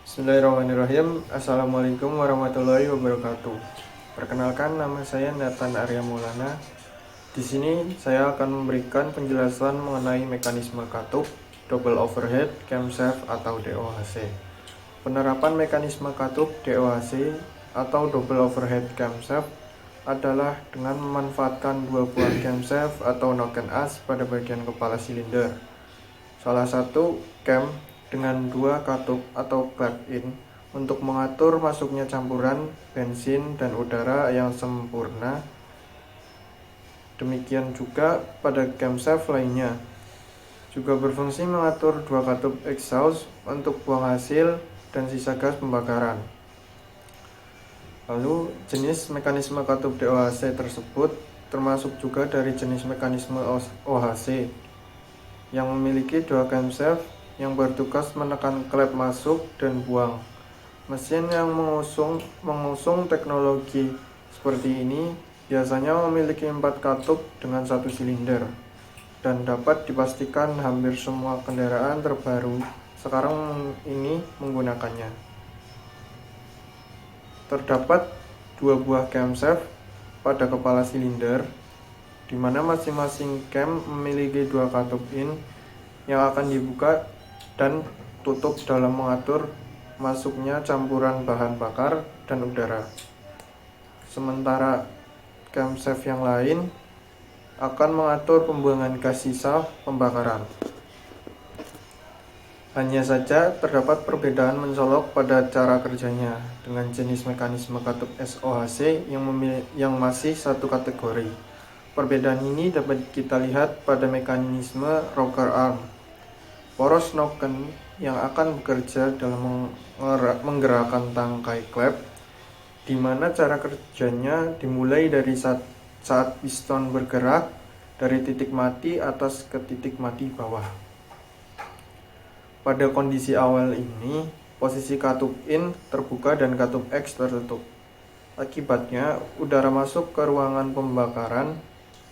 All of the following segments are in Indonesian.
Bismillahirrahmanirrahim. Assalamualaikum warahmatullahi wabarakatuh. Perkenalkan, nama saya Nathan Arya Maulana. Di sini saya akan memberikan penjelasan mengenai mekanisme katup, double overhead, camshaft atau DOHC. Penerapan mekanisme katup DOHC atau double overhead camshaft adalah dengan memanfaatkan dua buah camshaft atau noken as pada bagian kepala silinder. Salah satu cam dengan dua katup atau clap-in untuk mengatur masuknya campuran bensin dan udara yang sempurna. Demikian juga pada camshaft lainnya, juga berfungsi mengatur dua katup exhaust untuk buang hasil dan sisa gas pembakaran. Lalu jenis mekanisme katup DOHC tersebut termasuk juga dari jenis mekanisme OHC yang memiliki dua camshaft yang bertugas menekan klep masuk dan buang. Mesin yang mengusung teknologi seperti ini biasanya memiliki 4 katup dengan satu silinder dan dapat dipastikan hampir semua kendaraan terbaru sekarang ini menggunakannya. Terdapat dua buah camshaft pada kepala silinder, di mana masing-masing cam memiliki dua katup in yang akan dibuka dan tutup dalam mengatur masuknya campuran bahan bakar dan udara. Sementara camshaft yang lain akan mengatur pembuangan gas sisa pembakaran. Hanya saja terdapat perbedaan mencolok pada cara kerjanya dengan jenis mekanisme katup SOHC yang masih satu kategori. Perbedaan ini dapat kita lihat pada mekanisme rocker arm, poros noken yang akan bekerja dalam menggerakkan tangkai klep, di mana cara kerjanya dimulai dari saat piston bergerak dari titik mati atas ke titik mati bawah. Pada kondisi awal ini, posisi katup in terbuka dan katup X tertutup. Akibatnya, udara masuk ke ruangan pembakaran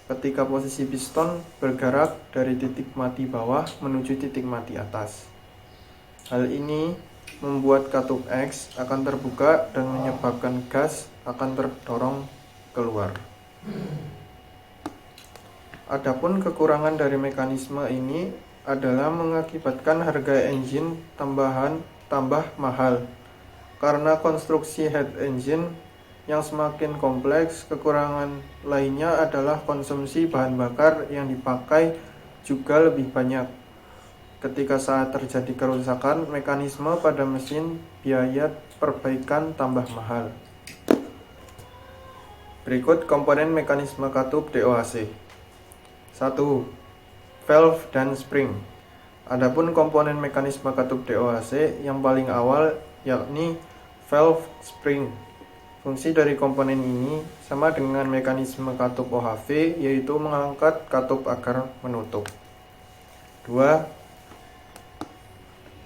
ketika posisi piston bergerak dari titik mati bawah menuju titik mati atas. Hal ini membuat katup X akan terbuka dan menyebabkan gas akan terdorong keluar. Adapun kekurangan dari mekanisme ini adalah mengakibatkan harga engine tambah mahal. Karena konstruksi head engine yang semakin kompleks, kekurangan lainnya adalah konsumsi bahan bakar yang dipakai juga lebih banyak. Ketika saat terjadi kerusakan mekanisme pada mesin, biaya perbaikan tambah mahal. Berikut komponen mekanisme katup DOHC. 1. Valve dan spring. Adapun komponen mekanisme katup DOHC yang paling awal yakni valve spring. Fungsi dari komponen ini sama dengan mekanisme katup OHV, yaitu mengangkat katup agar menutup. 2.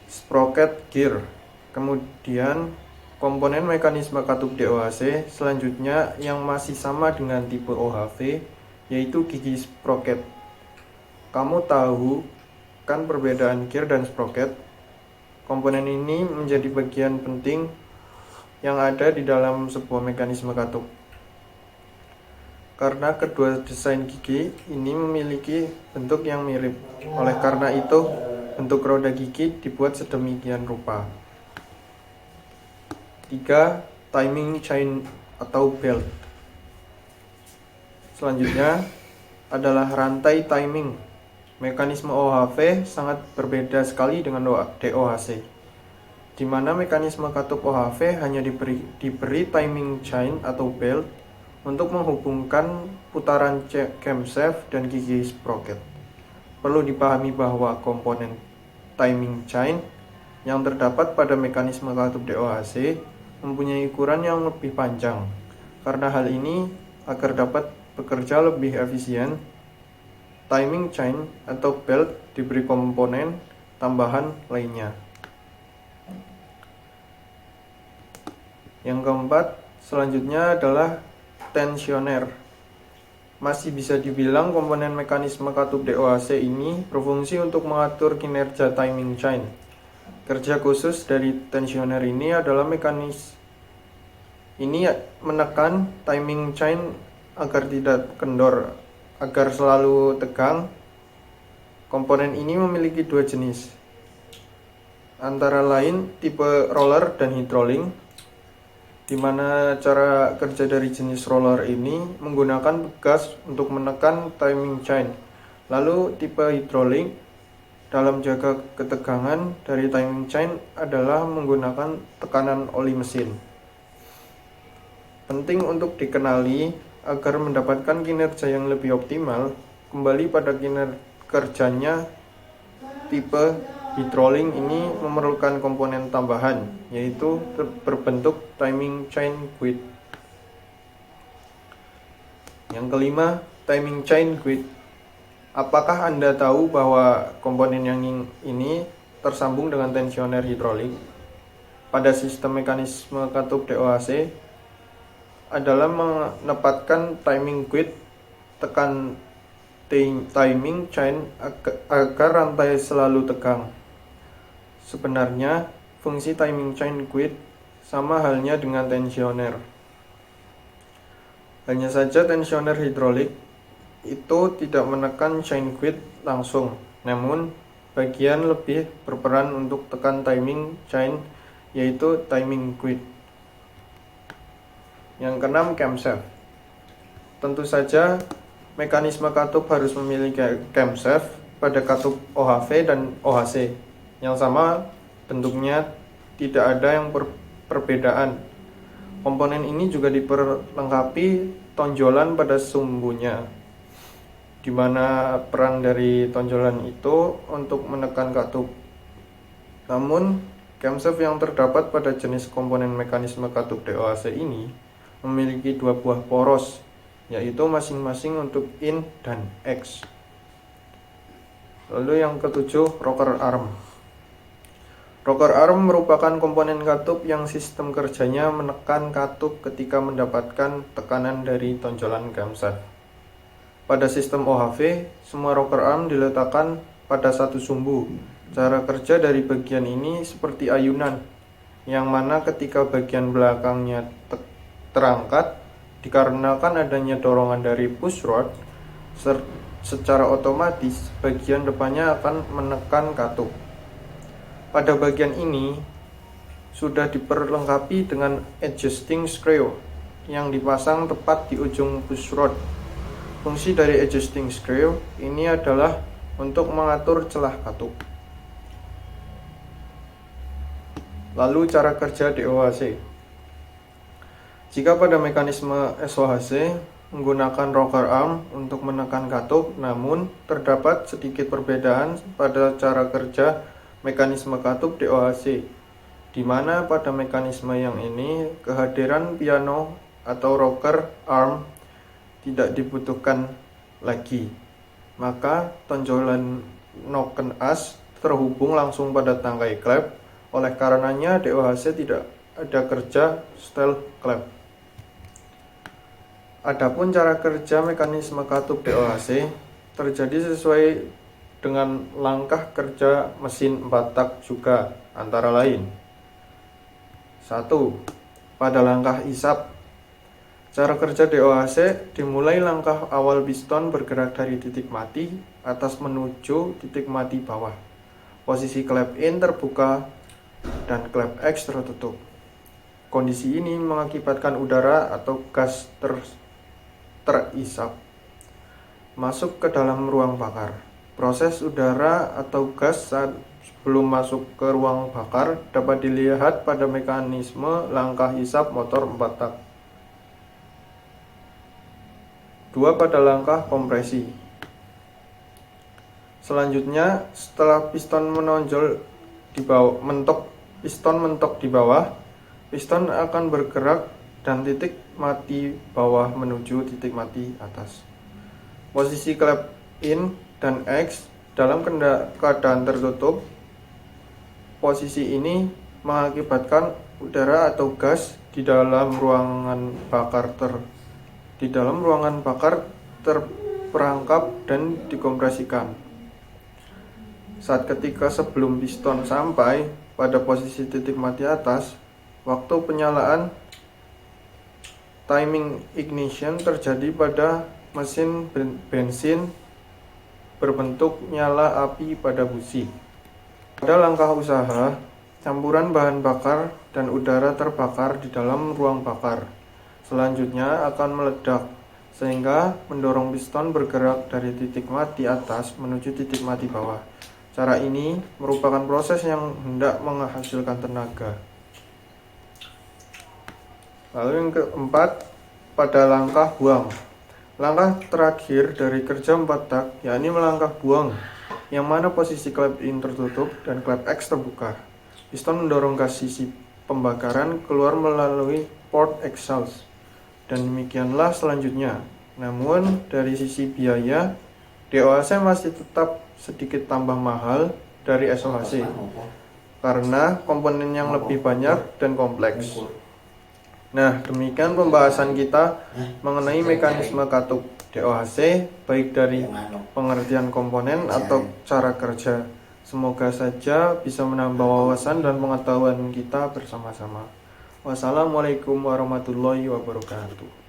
Sprocket gear. Kemudian komponen mekanisme katup DOHC selanjutnya yang masih sama dengan tipe OHV, yaitu gigi sprocket. Kamu tahu kan perbedaan gear dan sprocket? Komponen ini menjadi bagian penting yang ada di dalam sebuah mekanisme katup. Karena kedua desain gigi ini memiliki bentuk yang mirip. Oleh karena itu, bentuk roda gigi dibuat sedemikian rupa. 3. Timing chain atau belt. Selanjutnya adalah rantai timing. Mekanisme OHV sangat berbeda sekali dengan DOHC, di mana mekanisme katup OHV hanya diberi timing chain atau belt untuk menghubungkan putaran camshaft dan gigi sprocket. Perlu dipahami bahwa komponen timing chain yang terdapat pada mekanisme katup DOHC mempunyai ukuran yang lebih panjang. Karena hal ini, agar dapat bekerja lebih efisien, timing chain atau belt diberi komponen tambahan lainnya. Yang keempat, selanjutnya adalah tensioner. Masih bisa dibilang komponen mekanisme katup DOHC ini berfungsi untuk mengatur kinerja timing chain. Kerja khusus dari tensioner ini adalah menekan timing chain agar tidak kendor, agar selalu tegang. Komponen ini memiliki dua jenis, antara lain tipe roller dan hidrolik, di mana cara kerja dari jenis roller ini menggunakan gas untuk menekan timing chain. Lalu tipe hidrolik dalam jaga ketegangan dari timing chain adalah menggunakan tekanan oli mesin. Penting untuk dikenali agar mendapatkan kinerja yang lebih optimal, kembali pada kerjanya tipe hidrolik ini memerlukan komponen tambahan, yaitu berbentuk timing chain guide. Yang kelima, timing chain guide. Apakah Anda tahu bahwa komponen yang ini tersambung dengan tensioner hidrolik? Pada sistem mekanisme katup DOHC adalah menempatkan timing guide tekan timing chain agar rantai selalu tegang. Sebenarnya, fungsi timing chain guide sama halnya dengan tensioner. Hanya saja tensioner hidrolik itu tidak menekan chain guide langsung, namun bagian lebih berperan untuk tekan timing chain, yaitu timing guide. Yang keenam, camshaft. Tentu saja, mekanisme katup harus memiliki camshaft pada katup OHV dan OHC yang sama bentuknya, tidak ada yang perbedaan. Komponen ini juga diperlengkapi tonjolan pada sumbunya, di mana peran dari tonjolan itu untuk menekan katup. Namun, camshaft yang terdapat pada jenis komponen mekanisme katup DOHC ini memiliki dua buah poros, yaitu masing-masing untuk in dan X. Lalu yang ketujuh, rocker arm. Rocker arm merupakan komponen katup yang sistem kerjanya menekan katup ketika mendapatkan tekanan dari tonjolan camshaft. Pada sistem OHV, semua rocker arm diletakkan pada satu sumbu. Cara kerja dari bagian ini seperti ayunan, yang mana ketika bagian belakangnya terangkat, dikarenakan adanya dorongan dari push rod, secara otomatis bagian depannya akan menekan katup. Pada bagian ini sudah diperlengkapi dengan adjusting screw yang dipasang tepat di ujung push rod. Fungsi dari adjusting screw ini adalah untuk mengatur celah katup. Lalu cara kerja DOHC. Jika pada mekanisme SOHC menggunakan rocker arm untuk menekan katup, namun terdapat sedikit perbedaan pada cara kerja mekanisme katup DOHC, di mana pada mekanisme yang ini kehadiran piano atau rocker arm tidak dibutuhkan lagi, maka tonjolan noken as terhubung langsung pada tangkai klep. Oleh karenanya DOHC tidak ada kerja steel klep. Adapun cara kerja mekanisme katup DOHC terjadi sesuai dengan langkah kerja mesin 4 tak juga, antara lain. 1. Pada langkah isap, cara kerja DOHC dimulai langkah awal piston bergerak dari titik mati atas menuju titik mati bawah. Posisi klep in terbuka dan klep X tertutup. Kondisi ini mengakibatkan udara atau gas terisap masuk ke dalam ruang bakar. Proses udara atau gas saat sebelum masuk ke ruang bakar dapat dilihat pada mekanisme langkah isap motor 4 tak. 2. Pada langkah kompresi. Selanjutnya, setelah piston menonjol di bawah, piston mentok di bawah, piston akan bergerak dan titik mati bawah menuju titik mati atas. Posisi klep in dan X dalam keadaan tertutup. Posisi ini mengakibatkan udara atau gas di dalam ruangan bakar terperangkap dan dikompresikan. saat ketika sebelum piston sampai pada posisi titik mati atas, waktu penyalaan timing ignition terjadi pada mesin bensin berbentuk nyala api pada busi. Pada langkah usaha, campuran bahan bakar dan udara terbakar di dalam ruang bakar. Selanjutnya akan meledak, sehingga mendorong piston bergerak dari titik mati atas menuju titik mati bawah. Cara ini merupakan proses yang hendak menghasilkan tenaga. Lalu yang keempat, pada langkah buang. Langkah terakhir dari kerja 4 tak, yakni melangkah buang, yang mana posisi klep in tertutup dan klep X terbuka. Piston mendorong ke sisi pembakaran keluar melalui port exhaust, dan demikianlah selanjutnya. Namun dari sisi biaya, DOHC masih tetap sedikit tambah mahal dari SOHC karena komponen yang lebih banyak dan kompleks. Nah, demikian pembahasan kita mengenai mekanisme katup DOHC, baik dari pengertian komponen atau cara kerja. Semoga saja bisa menambah wawasan dan pengetahuan kita bersama-sama. Wassalamualaikum warahmatullahi wabarakatuh.